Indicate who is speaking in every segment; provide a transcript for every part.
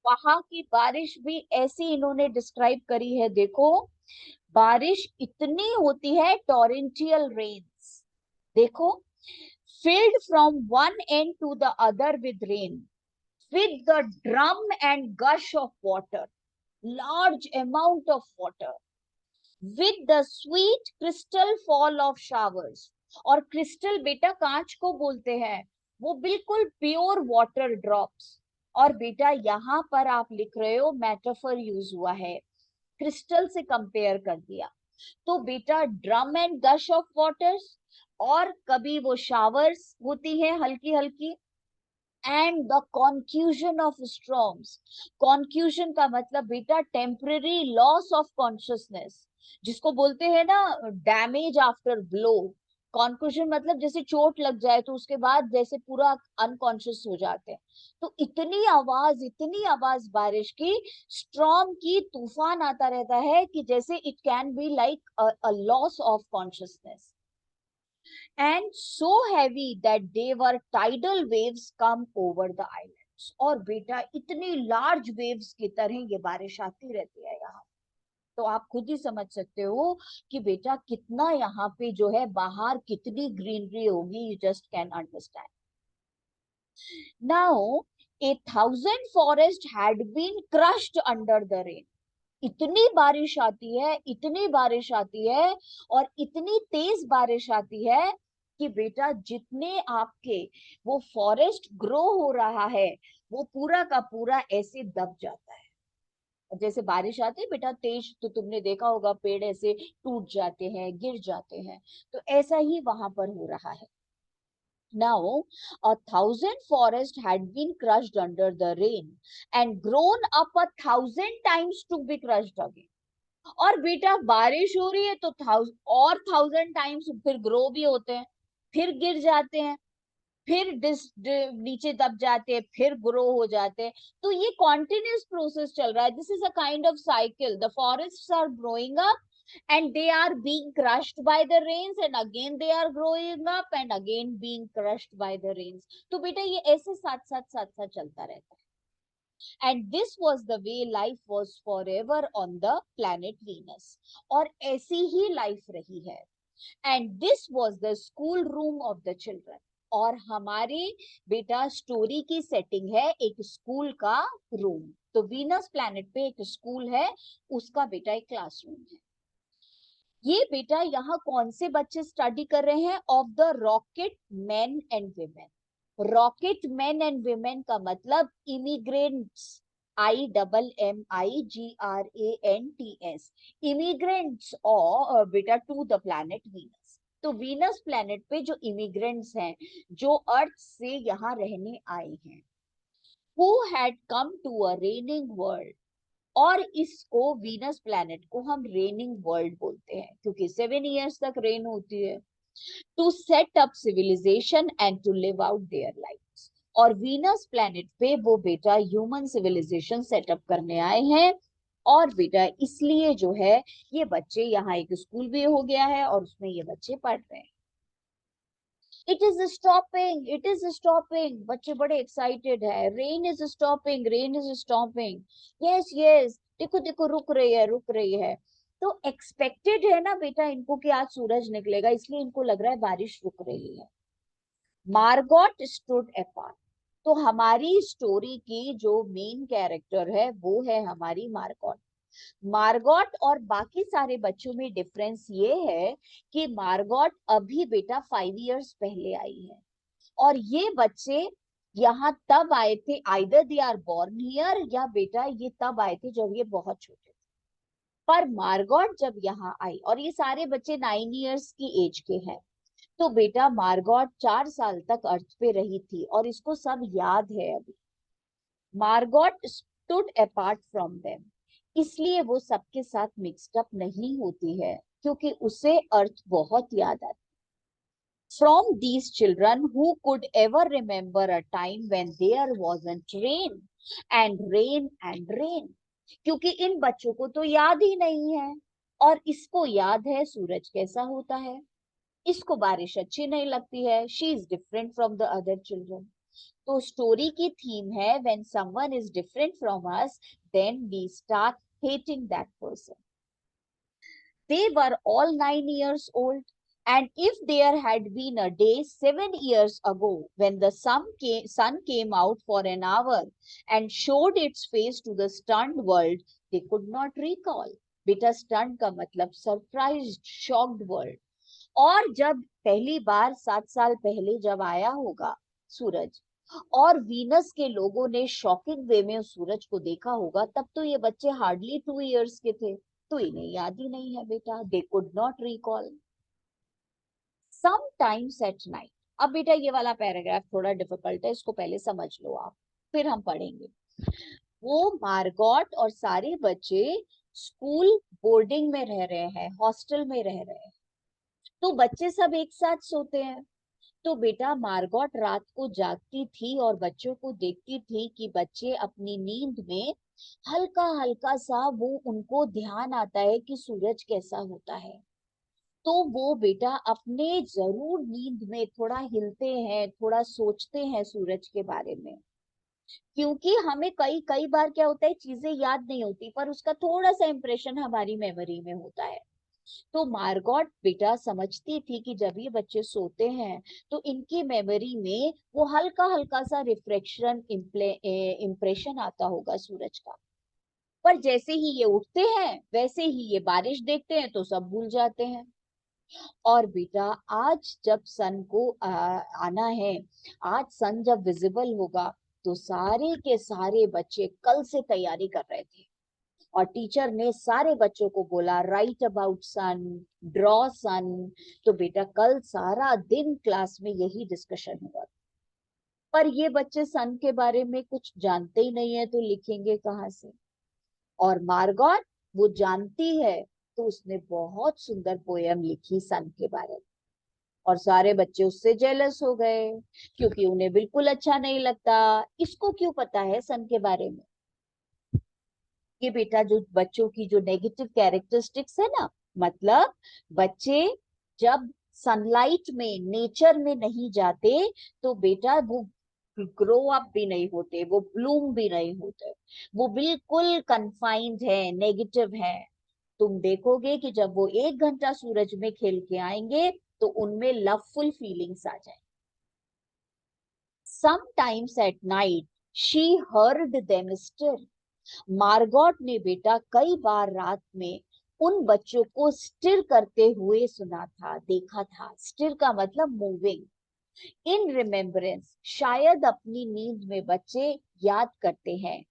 Speaker 1: वहां की बारिश भी ऐसी इन्होंने डिस्क्राइब करी है, देखो, बारिश इतनी होती है, टॉरेंटियल रेन्स, देखो, filled from one end to the other with rain, with the drum and gush of water, large amount of water, with the sweet crystal fall of showers. और क्रिस्टल बेटा कांच को बोलते हैं, वो बिल्कुल प्योर वाटर ड्रॉप्स। और बेटा यहाँ पर आप लिख रहे हो, मेटाफर यूज हुआ है, क्रिस्टल से कंपेयर कर दिया। तो बेटा ड्रम एंड गश ऑफ वाटर्स, और कभी वो शावर्स होती है हल्की हल्की, and the confusion of storms. Confusion का मतलब बेटा टेम्पररी लॉस ऑफ कॉन्शियसनेस, जिसको बोलते हैं ना डैमेज आफ्टर ब्लो। कॉन्फ्यूजन मतलब जैसे चोट लग जाए तो उसके बाद जैसे पूरा अनकॉन्शियस हो जाते हैं। तो इतनी आवाज बारिश की, स्ट्रॉम की, तूफान आता रहता है कि जैसे it can be like a loss of consciousness, and so heavy that they were tidal waves come over the islands। और बेटा इतनी लार्ज वेव्स की तरह ये बारिश आती रहती है यहाँ। तो आप खुद ही समझ सकते हो कि बेटा कितना यहाँ पे जो है बाहर कितनी ग्रीनरी होगी, you just can understand. Now a thousand forest had been crushed under the rain. इतनी बारिश आती है, इतनी बारिश आती है, और इतनी तेज बारिश आती है कि बेटा जितने आपके वो फॉरेस्ट ग्रो हो रहा है, वो पूरा का पूरा ऐसे दब जाता है। जैसे बारिश आती है बेटा तेज, तो तुमने देखा होगा पेड़ ऐसे टूट जाते हैं, गिर जाते हैं। तो ऐसा ही वहां पर हो रहा है। Now, a thousand forests had been crushed under the rain and grown up 1,000 times to be crushed again। और बेटा बारिश हो रही है तो थाउजेंड टाइम्स फिर ग्रो भी होते हैं, फिर गिर जाते हैं, फिर नीचे दब जाते हैं, फिर ग्रो हो जाते हैं। तो ये कॉन्टिन्यूस प्रोसेस चल रहा है। This is a kind of cycle. The forests are growing up and they are being crushed by the rains, and again they are growing up and again being crushed by the rains। तो बेटा ये ऐसे साथ साथ चलता रहता है। and this was the way life was forever on the planet Venus। और ऐसी ही लाइफ रही है। and this was the school room of the children। और हमारी बेटा स्टोरी की सेटिंग है एक स्कूल का रूम। तो वीनस प्लैनेट पे एक स्कूल है, उसका बेटा एक क्लासरूम है। ये बेटा यहाँ कौन से बच्चे स्टडी कर रहे हैं? Of the rocket man and women. Rocket man and women का मतलब इमिग्रेंट्स, IMMIGRANTS, इमिग्रेंट्स और बेटा टू द प्लैनेट वीनस। तो वीनस प्लैनेट पे जो इमिग्रेंट्स हैं, जो अर्थ से यहाँ रहने आए हैं, who had come to a raining world। और इसको वीनस प्लैनेट को हम रेनिंग वर्ल्ड बोलते हैं क्योंकि 7 years तक रेन होती है। To set up civilization and to live out their lives. और वीनस प्लैनेट पे वो बेटा ह्यूमन सिविलाइजेशन सेटअप करने आए हैं। और बेटा इसलिए जो है ये बच्चे, यहाँ एक स्कूल भी हो गया है और उसमें ये बच्चे पढ़ रहे हैं। It is stopping, it is stopping, बच्चे बड़े एक्साइटेड है। Rain is stopping, rain is stopping, yes yes, देखो देखो रुक रही है, रुक रही है। तो एक्सपेक्टेड है ना बेटा इनको कि आज सूरज निकलेगा, इसलिए इनको लग रहा है बारिश रुक रही है। Margot stood apart. तो हमारी स्टोरी की जो मेन कैरेक्टर है वो है हमारी मार्गोट। मार्गोट और बाकी सारे बच्चों में डिफरेंस ये है कि मार्गोट अभी बेटा 5 years पहले आई है, और ये बच्चे यहाँ तब आए थे, either they are born here, या बेटा ये तब आए थे जब ये बहुत छोटे थे। पर मार्गोट जब यहाँ आई, और ये सारे बच्चे 9 years की एज के हैं, तो बेटा मार्गोट 4 साल तक अर्थ पे रही थी और इसको सब याद है अभी। Margot stood apart from them, इसलिए वो सबके साथ मिक्सड अप नहीं होती है क्योंकि उसे अर्थ बहुत याद आती। From these children who could ever remember a time when there wasn't rain and rain। क्योंकि इन बच्चों को तो याद ही नहीं है, और इसको याद है सूरज कैसा होता है, इसको बारिश अच्छी नहीं लगती है। She is different from the other children. तो स्टोरी की थीम है when someone is different from us then we start hating that person. They were all 9 years old. And if there had been a day 7 years ago when the sun came out for an hour and showed its face to the stunned world, they could not recall. बेटा stunned का मतलब surprised, shocked world. और जब पहली बार 7 साल पहले जब आया होगा सूरज और वीनस के लोगों ने शॉकिंग वे में उस सूरज को देखा होगा, तब तो ये बच्चे हार्डली 2 years के थे, तो इन्हें याद ही नहीं है बेटा. They could not recall. Sometimes at night. अब बेटा ये वाला पैराग्राफ थोड़ा डिफिकल्ट है, इसको पहले समझ लो आप, फिर हम पढ़ेंगे. वो मार्गॉट और सारे बच्चे स्कूल बोर्डिंग में रह रहे हैं, हॉस्टल में रह रहे हैं, तो बच्चे सब एक साथ सोते हैं. तो बेटा मार्गॉट रात को जागती थी और बच्चों को देखती थी कि बच्चे अपनी नींद में हल्का हल्का सा वो उनको ध्यान आता है कि सूरज कैसा होता है. तो वो बेटा अपने जरूर नींद में थोड़ा हिलते हैं, थोड़ा सोचते हैं सूरज के बारे में, क्योंकि हमें कई कई बार क्या होता है चीजें याद नहीं होती पर उसका थोड़ा सा इंप्रेशन हमारी मेमोरी में होता है. तो मार्गॉट बेटा समझती थी कि जब ये बच्चे सोते हैं तो इनकी मेमोरी में वो हल्का हल्का सा रिफ्लेक्शन इम्प्रेशन आता होगा सूरज का. पर जैसे ही ये उठते हैं वैसे ही ये बारिश देखते हैं तो सब भूल जाते हैं. और बेटा आज जब सन को आना है, आज सन जब विजिबल होगा, तो सारे के सारे बच्चे कल से तैयारी कर रहे थे और टीचर ने सारे बच्चों को बोला राइट अबाउट सन, ड्रॉ सन. तो बेटा कल सारा दिन क्लास में यही डिस्कशन हुआ. पर ये बच्चे सन के बारे में कुछ जानते ही नहीं है, तो लिखेंगे कहाँ से. और मार्गॉट वो जानती है, तो उसने बहुत सुंदर पोयम लिखी सन के बारे में. और सारे बच्चे उससे जेलस हो गए क्योंकि उन्हें बिल्कुल अच्छा नहीं लगता. इसको क्यों पता है सन के बारे में? ये बेटा जो बच्चों की जो नेगेटिव कैरेक्टरिस्टिक्स है ना, मतलब बच्चे जब सनलाइट में नेचर में नहीं जाते तो बेटा वो ग्रो अप भी नहीं होते, वो ब्लूम भी नहीं होते, वो बिल्कुल कन्फाइंड है, नेगेटिव है. तुम देखोगे कि जब वो 1 घंटा सूरज में खेल के आएंगे तो उनमें लवफुल फीलिंग्स आ जाए. Sometimes at night she heard them stir. Margot ने बेटा कई बार रात में उन बच्चों को स्टिर करते हुए सुना था, देखा था. स्टिर का मतलब मूविंग. इन रिमेम्बरेंस, शायद अपनी नींद में बच्चे याद करते हैं.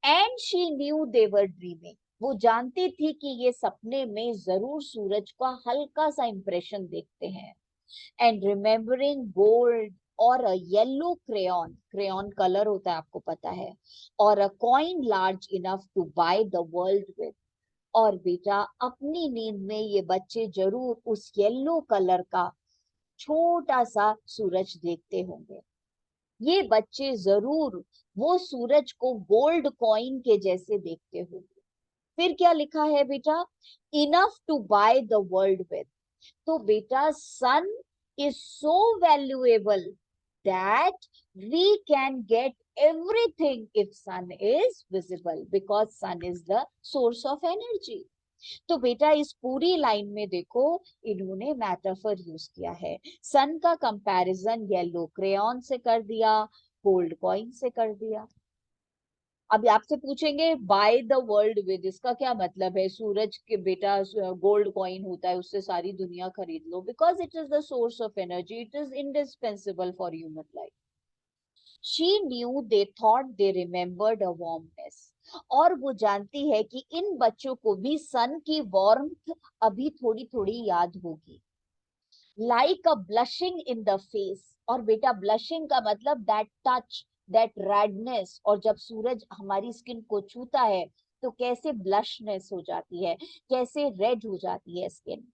Speaker 1: And she knew they were dreaming. वो जानती थी कि ये सपने में जरूर सूरज का हल्का सा इंप्रेशन देखते हैं. एंड रिमेम्बरिंग गोल्ड और a yellow crayon, crayon colour होता है आपको पता है, और a coin large enough to buy the world with. और बेटा अपनी नींद में ये बच्चे जरूर उस येलो कलर का छोटा सा सूरज देखते होंगे. ये बच्चे जरूर वो सूरज को गोल्ड कॉइन के जैसे देखते होंगे. फिर क्या लिखा है बेटा? Enough to buy the world with. तो बेटा सन is so valuable that we can get everything if sun is visible because sun is the source of energy. तो बेटा इस पूरी लाइन में देखो इन्होंने मेटाफर यूज किया है. सन का कंपैरिजन येलो क्रेयॉन से कर दिया, गोल्ड कॉइन से कर दिया. अभी आपसे पूछेंगे बाय द वर्ल्ड विद, इसका क्या मतलब है? सूरज के बेटा गोल्ड कॉइन होता है, उससे सारी दुनिया खरीद लो. Because it is the source of energy, it is indispensable for human life. She knew they thought they remembered a warmness. और वो जानती है कि इन बच्चों को भी सन की वार्मथ अभी थोड़ी थोड़ी याद होगी. Like a blushing in the face. और बेटा ब्लशिंग का मतलब दैट टच, दैट रेडनेस. और जब सूरज हमारी स्किन को छूता है तो कैसे ब्लशनेस हो जाती है, कैसे रेड हो जाती है skin.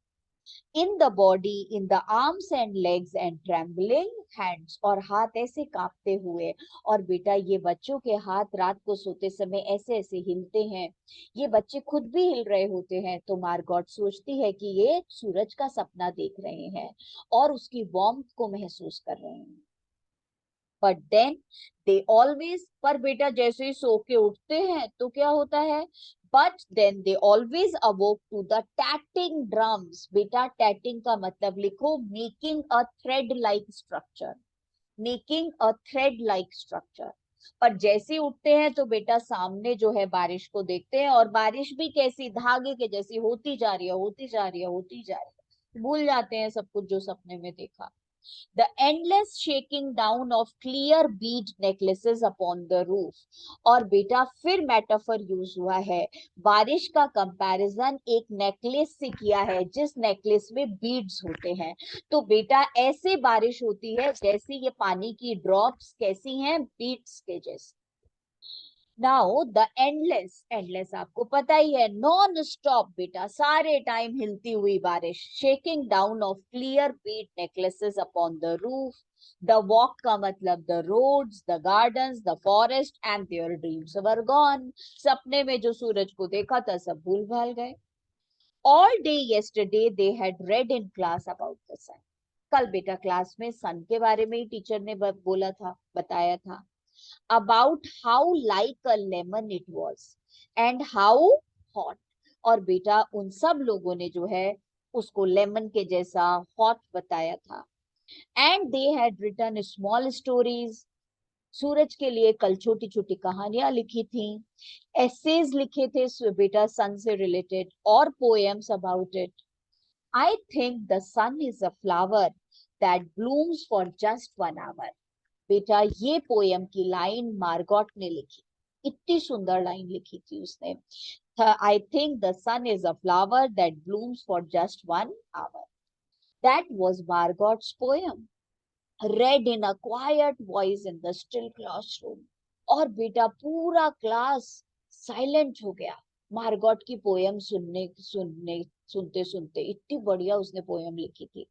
Speaker 1: In the body, in the arms and legs and trembling hands. और हाथ ऐसे कांपते हुए. और बेटा ये बच्चों के हाथ रात को सोते समय ऐसे ऐसे हिलते हैं, ये बच्चे खुद भी हिल रहे होते हैं. तो मार्गॉट सोचती है कि ये सूरज का सपना देख रहे हैं और उसकी वार्मथ को महसूस कर रहे हैं. बट देन दे ऑलवेज, पर बेटा जैसे ही सो के उठते हैं तो क्या होता है, but then they always awoke to the tatting drums. बेटा टैटिंग का मतलब लिखो making a thread like structure, making a thread like structure. पर जैसे ही उठते हैं तो बेटा सामने जो है बारिश को देखते हैं, और बारिश भी कैसी, धागे के जैसी होती जा रही है, होती जा रही है, होती जा रही है, भूल जाते हैं सब कुछ जो सपने में देखा। The endless shaking down of clear bead necklaces upon the roof। और बेटा फिर मेटाफर यूज हुआ है, बारिश का कंपैरिजन एक नेकलेस से किया है जिस नेकलेस में बीड्स होते हैं। तो बेटा ऐसे बारिश होती है जैसे ये पानी की ड्रॉप्स कैसी हैं, बीड्स के जैसे। नाउ द एंडलेस, एंडलेस आपको पता ही है, नॉन स्टॉप बेटा, सारे टाइम हिलती हुई बारिश, shaking down of clear bead necklaces upon the roof. The walk का मतलब the roads, the gardens, the forest and their dreams were gone. सपने में जो सूरज को देखा था सब भूल भाल गए। All day yesterday they had read in class about the sun। कल बेटा क्लास में सन के बारे में ही टीचर ने बोला था, बताया था। About how like a lemon it was and how hot। और बेटा उन सब लोगों ने जो है उसको लेमन के जैसा हॉट बताया था। And they had written small stories। सूरज के लिए कल छोटी छोटी कहानियां लिखी थी, एसेज लिखे थे बेटा सन से रिलेटेड, और poems about it. I think the sun is a flower that blooms for just 1 hour। बेटा ये पोयम की लाइन मार्गोट ने लिखी, इतनी सुंदर लाइन लिखी थी उसने। I think the sun is a flower that blooms for just 1 hour। That was Margot's poem, read in a quiet voice in the still classroom। और बेटा पूरा क्लास साइलेंट हो गया मार्गोट की पोयम सुनते सुनते, इतनी बढ़िया उसने पोयम लिखी थी।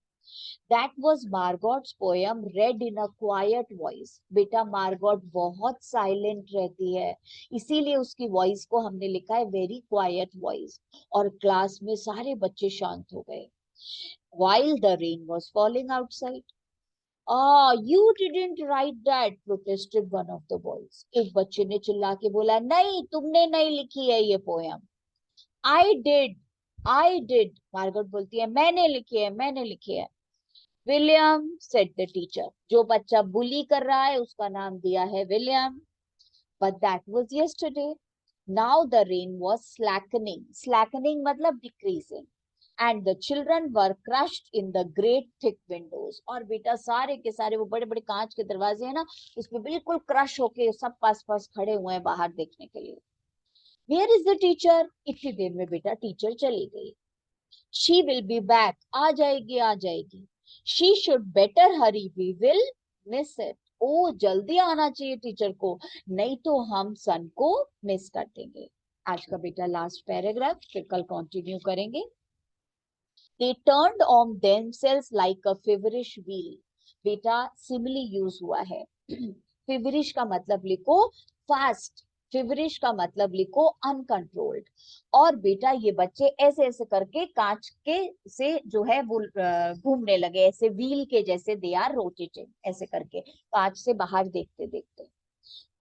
Speaker 1: That was Margot's poem read in a quiet voice. बेटा मार्गोट बहुत साइलेंट रहती है, इसीलिए उसकी वॉइस को हमने लिखा है वेरी क्वाइट वॉइस। और क्लास में सारे बच्चे शांत हो गए। while the rain was falling outside। Ah, you didn't write that, protested one of the boys। एक बच्चे ने चिल्ला के बोला, नहीं तुमने नहीं लिखी है ये poem. I did, I did। Margaret बोलती है, मैंने लिखी है, मैंने लिखी है। William, said the teacher। जो बच्चा बुली कर रहा है उसका नाम दिया है William. But that was yesterday। Now the rain was slackening। Slackening मतलब decreasing। And the children were crushed in the great thick windows। और बेटा सारे के सारे वो बड़े बड़े कांच के दरवाजे हैं ना, उसमें बिल्कुल क्रश होके सब पास पास खड़े हुए हैं बाहर देखने के लिए। Where is the teacher? इतनी देर में बेटा टीचर चली गई। She will be back। आ जाएगी, आ जाएगी। She should better hurry, we will miss it। ओ जल्दी आना चाहिए टीचर को, नहीं तो हम सन को मिस कर देंगे। आज का बेटा लास्ट पैराग्राफ, फिर कल कंटिन्यू करेंगे। They turned on themselves like a feverish wheel। बेटा सिमिली यूज हुआ है। फेवरिश का मतलब लिखो फास्ट, फेवरिश का मतलब लिखो अनकंट्रोल्ड। और बेटा ये बच्चे ऐसे ऐसे करके कांच के से जो है वो घूमने लगे, ऐसे व्हील के जैसे, दे आर रोटेटिंग, ऐसे करके कांच से बाहर देखते देखते।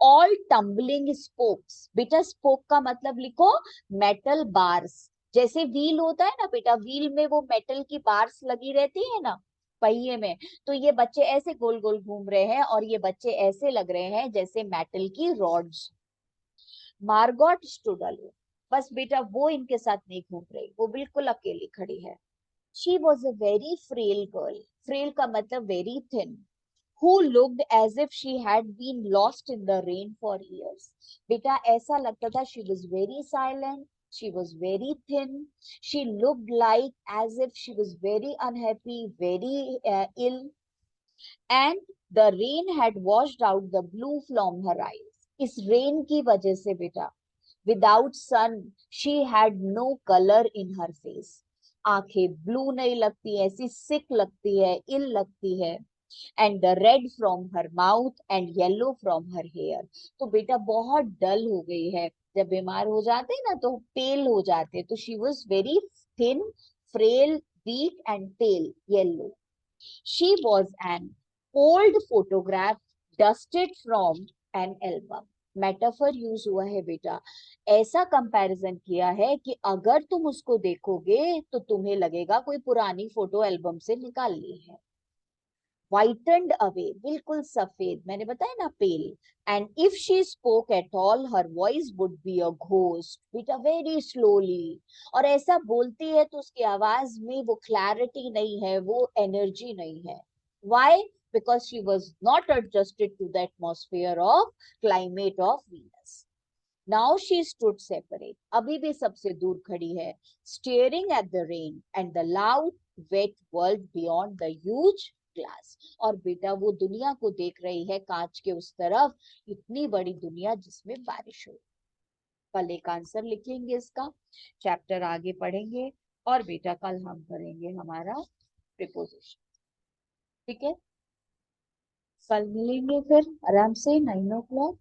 Speaker 1: All tumbling spokes. बेटा स्पोक का मतलब लिखो मेटल बार्स। जैसे व्हील होता है ना बेटा, व्हील में वो मेटल की बार्स लगी रहती है ना पहिए में, तो ये बच्चे ऐसे गोल गोल घूम रहे हैं, और ये बच्चे ऐसे लग रहे हैं जैसे मेटल की रॉड्स। Margot stood alone. बस बेटा वो इनके साथ नहीं घूम रही, वो बिल्कुल अकेली खड़ी है। She was a very frail girl. Frail का मतलब very thin. Who looked as if she had been lost in the rain for years। बेटा ऐसा लगता था, she was very silent, she was very thin, she looked like as if she was very unhappy, very ill, and the rain had washed out the blue from her eyes। इस rain की वजह से बेटा, without sun she had no color in her face। आंखें blue नहीं लगती, ऐसी sick लगती है, इल लगती है। And the red from her mouth and yellow from her hair. तो बेटा बहुत डल हो गई है, जब बीमार हो जाते हैं ना तो पेल हो जाते हैं। तो she was very thin, frail, weak and pale, yellow. She was an old photograph dusted from an album. Metaphor use हुआ है बेटा, ऐसा कंपैरिजन किया है कि अगर तुम उसको देखोगे तो तुम्हें लगेगा कोई पुरानी फोटो एल्बम से निकाल ली है। वाइटनड अवे, बिल्कुल सफेद, मैंने बताया ना pale. And if she spoke at all her voice would be a ghost, बेटा वेरी स्लोली। और ऐसा बोलती है तो उसकी आवाज में वो क्लैरिटी नहीं है, वो एनर्जी नहीं है। Why? Because she was not adjusted to the atmosphere of climate of Venus. Now she stood separate, अभी भी सबसे दूर खड़ी है, staring at the rain and the loud wet world beyond the huge glass. और बेटा वो दुनिया को देख रही है कांच के उस तरफ, इतनी बड़ी दुनिया जिसमें बारिश हो। कल एक आंसर लिखेंगे इसका, चैप्टर आगे पढ़ेंगे, और बेटा कल हम करेंगे हमारा प्रिपोजिशन। ठीक है, कल मिलेंगे फिर आराम से 9 o'clock।